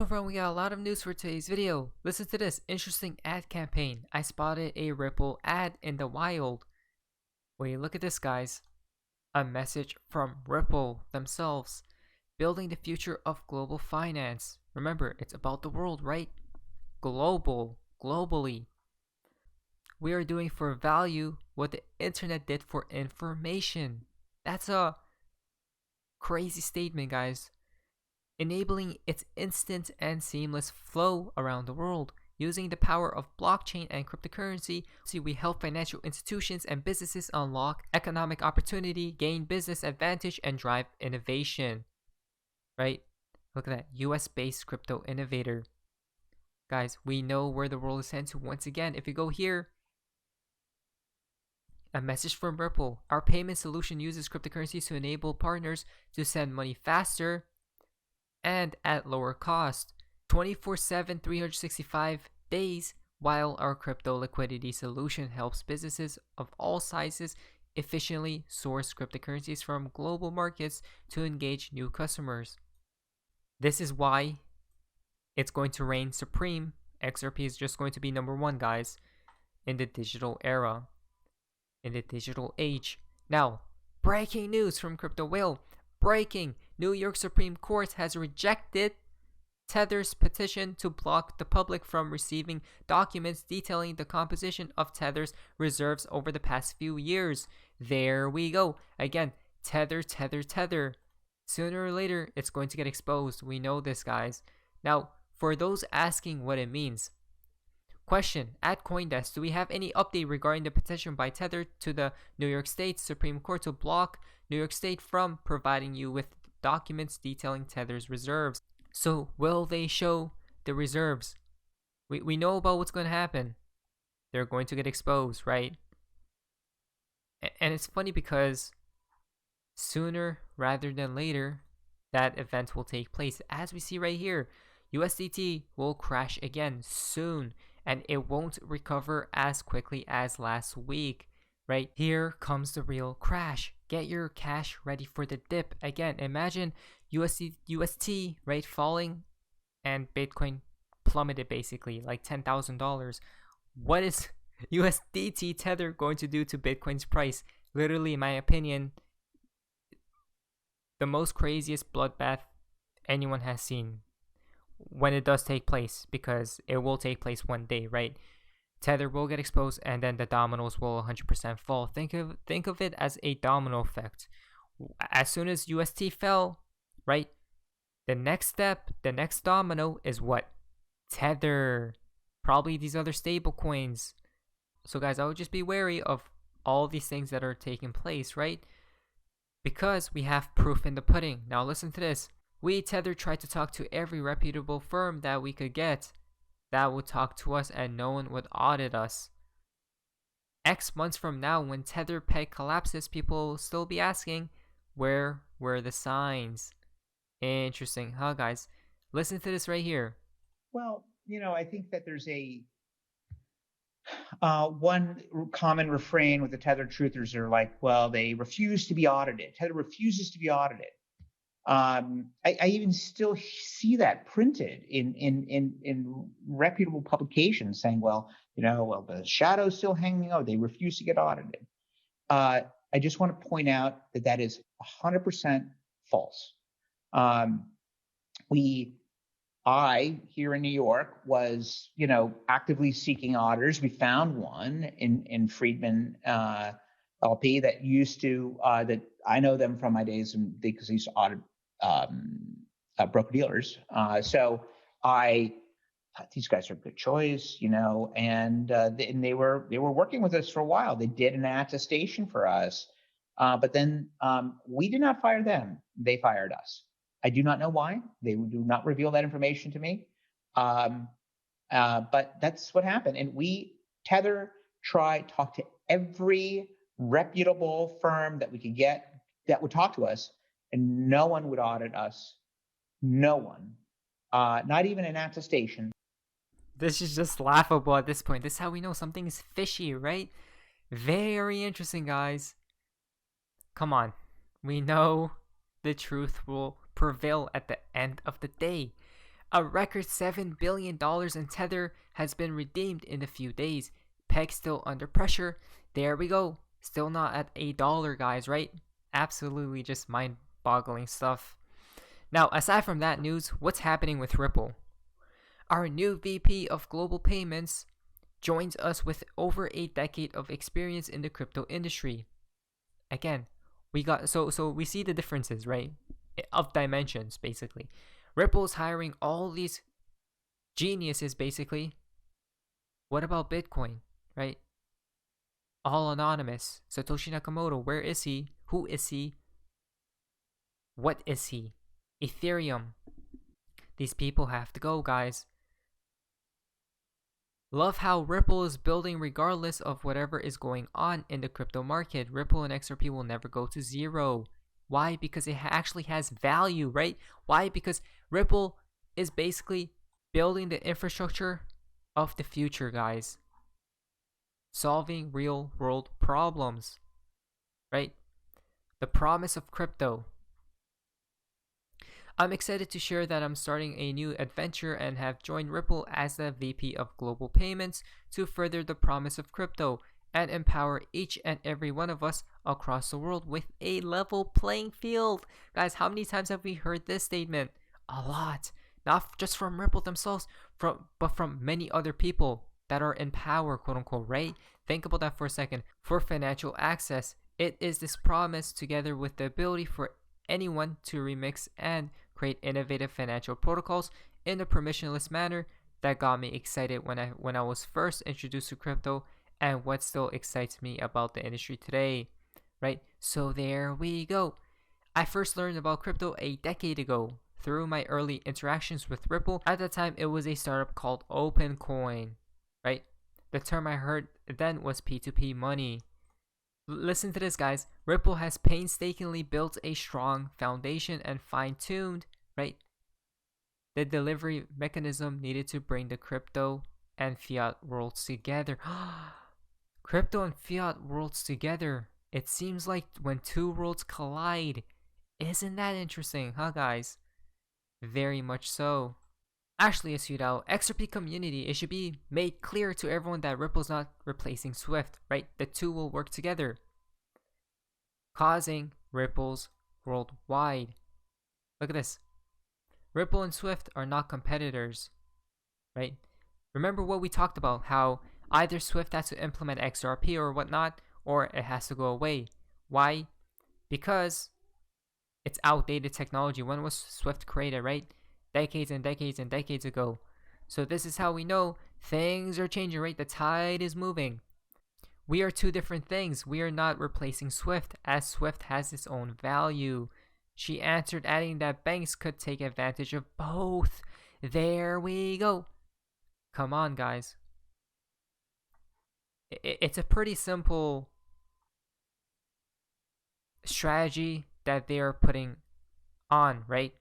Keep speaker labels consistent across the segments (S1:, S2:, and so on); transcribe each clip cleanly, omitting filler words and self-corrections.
S1: everyone, we got a lot of news for today's video. Listen to this interesting ad campaign. I spotted a Ripple ad in the wild. Wait, look at this, guys. A message from Ripple themselves. Building the future of global finance. Remember, it's about the world, right? Globally. We are doing for value what the internet did for information. That's a crazy statement, guys. Enabling its instant and seamless flow around the world. Using the power of blockchain and cryptocurrency, we help financial institutions and businesses unlock economic opportunity, gain business advantage, and drive innovation. Right? Look at that, US-based crypto innovator. Guys, we know where the world is heading to once again. If you go here, a message from Ripple. Our payment solution uses cryptocurrencies to enable partners to send money faster and at lower cost, 24/7, 365 days, while our crypto liquidity solution helps businesses of all sizes efficiently source cryptocurrencies from global markets to engage new customers. This is why it's going to reign supreme. XRP is just going to be number one, guys, in the digital era, in the digital age. Now, breaking news from Crypto Whale. Breaking! New York Supreme Court has rejected Tether's petition to block the public from receiving documents detailing the composition of Tether's reserves over the past few years. There we go. Again, Tether. Sooner or later, it's going to get exposed. We know this, guys. Now, for those asking what it means, question at CoinDesk: do we have any update regarding the petition by Tether to the New York State Supreme Court to block New York State from providing you with documents detailing Tether's reserves? So will they show the reserves? We know about what's going to happen. They're going to get exposed, right? And it's funny because sooner rather than later, that event will take place. As we see right here, USDT will crash again soon, and it won't recover as quickly as last week, right? Here comes the real crash. Get your cash ready for the dip. Again, imagine UST, right, falling and Bitcoin plummeted basically like $10,000. What is USDT Tether going to do to Bitcoin's price? Literally, in my opinion, the most craziest bloodbath anyone has seen when it does take place, because it will take place one day, right? Tether will get exposed, and then the dominoes will 100% fall. Think of it as a domino effect. As soon as UST fell, right, the next step, the next domino is what? Tether. Probably these other stable coins. So guys, I would just be wary of all these things that are taking place, right? Because we have proof in the pudding. Now listen to this. We, Tether, tried to talk to every reputable firm that we could get that would talk to us, and no one would audit us. X months from now, when Tether peg collapses, people will still be asking, where were the signs? Interesting, huh, guys? Listen to this right here.
S2: Well, I think that there's a one common refrain with the Tether truthers are like, well, they refuse to be audited. Tether refuses to be audited. I even still see that printed in reputable publications saying, well, the shadow's still hanging out. They refuse to get audited. I just want to point out that is 100% false. I here in New York was, actively seeking auditors. We found one in Friedman LP that used to that I know them from my days because they used to audit broker dealers. So I thought these guys are a good choice, and they were working with us for a while. They did an attestation for us, but then we did not fire them. They fired us. I do not know why. They do not reveal that information to me. But that's what happened. And Tether talked to every reputable firm that we could get that would talk to us, and no one would audit us. No one. Not even an attestation.
S1: This is just laughable at this point. This is how we know something is fishy, right? Very interesting, guys. Come on. We know the truth will prevail at the end of the day. A record $7 billion in Tether has been redeemed in a few days. Peg still under pressure. There we go. Still not at $1, guys, right? Absolutely just mind-boggling stuff. Now, aside from that news, what's happening with Ripple? Our new VP of Global Payments joins us with over a decade of experience in the crypto industry. Again, we see the differences, right? Of dimensions, basically. Ripple's hiring all these geniuses, basically. What about Bitcoin, right? All anonymous. Satoshi Nakamoto, where is he? Who is he? What is he? Ethereum. These people have to go, guys. Love how Ripple is building regardless of whatever is going on in the crypto market. Ripple and XRP will never go to zero. Why? Because it actually has value, right? Why? Because Ripple is basically building the infrastructure of the future, guys. Solving real world problems, right? The promise of crypto. I'm excited to share that I'm starting a new adventure and have joined Ripple as the VP of Global Payments to further the promise of crypto and empower each and every one of us across the world with a level playing field. Guys, how many times have we heard this statement? A lot. Not just from Ripple themselves, but from many other people that are in power, quote unquote, right? Think about that for a second. For financial access, it is this promise together with the ability for anyone to remix and create innovative financial protocols in a permissionless manner that got me excited when I was first introduced to crypto, and what still excites me about the industry today, right? So there we go. I first learned about crypto a decade ago through my early interactions with Ripple. At the time, it was a startup called OpenCoin, right? The term I heard then was P2P money. Listen to this, guys. Ripple has painstakingly built a strong foundation and fine-tuned, right, the delivery mechanism needed to bring the crypto and fiat worlds together. Crypto and fiat worlds together. It seems like when two worlds collide. Isn't that interesting, huh, guys? Very much so. Actually, as you know, XRP community, it should be made clear to everyone that Ripple's not replacing Swift, right? The two will work together, causing ripples worldwide. Look at this. Ripple and Swift are not competitors, right? Remember what we talked about, how either Swift has to implement XRP or whatnot, or it has to go away. Why? Because it's outdated technology. When was Swift created, right? Decades and decades and decades ago. So this is how we know things are changing, right? The tide is moving. We are two different things. We are not replacing Swift, as Swift has its own value. She answered, adding that banks could take advantage of both. There we go. Come on, guys. It's a pretty simple strategy that they are putting on, right?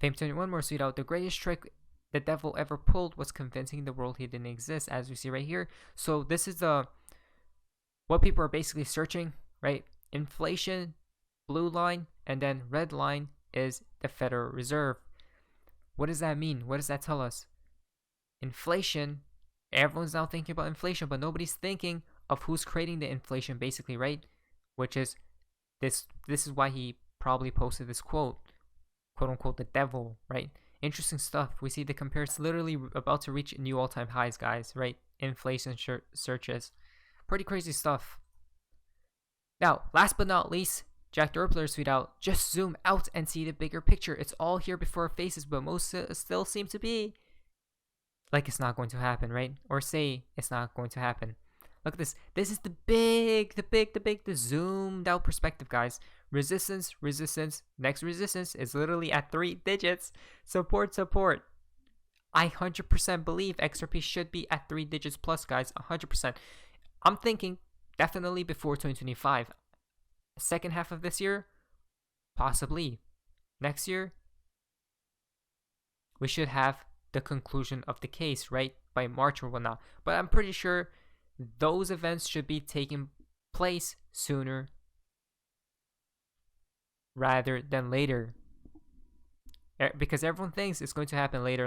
S1: Fame21 more sweet out. The greatest trick the devil ever pulled was convincing the world he didn't exist, as we see right here. So this is what people are basically searching, right? Inflation, blue line, and then red line is the Federal Reserve. What does that mean? What does that tell us? Inflation, everyone's now thinking about inflation, but nobody's thinking of who's creating the inflation, basically, right? Which is this is why he probably posted this quote, quote unquote, the devil, right? Interesting stuff. We see the comparison literally about to reach new all-time highs, guys, right? Inflation searches. Pretty crazy stuff. Now, last but not least, Jack the Rippler tweet out, just zoom out and see the bigger picture. It's all here before our faces, but most still seem to be like it's not going to happen, right? Or say it's not going to happen. Look at this. This is the zoomed out perspective, guys. Resistance, resistance, next resistance is literally at 3 digits. Support, support. I 100% believe XRP should be at 3 digits plus, guys. 100%. I'm thinking definitely before 2025. Second half of this year, possibly. Next year, we should have the conclusion of the case, right? By March or whatnot. But I'm pretty sure those events should be taking place sooner rather than later. because everyone thinks it's going to happen later,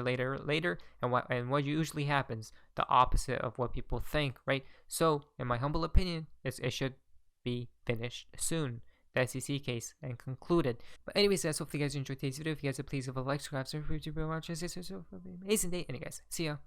S1: and what usually happens, the opposite of what people think, right? So, in my humble opinion, it should be finished soon. The SEC case and concluded. But anyways, guys, hopefully you guys enjoyed today's video. If you guys would please leave a like, subscribe, subscribe to be watching this. It's so amazing day. And you guys, see ya.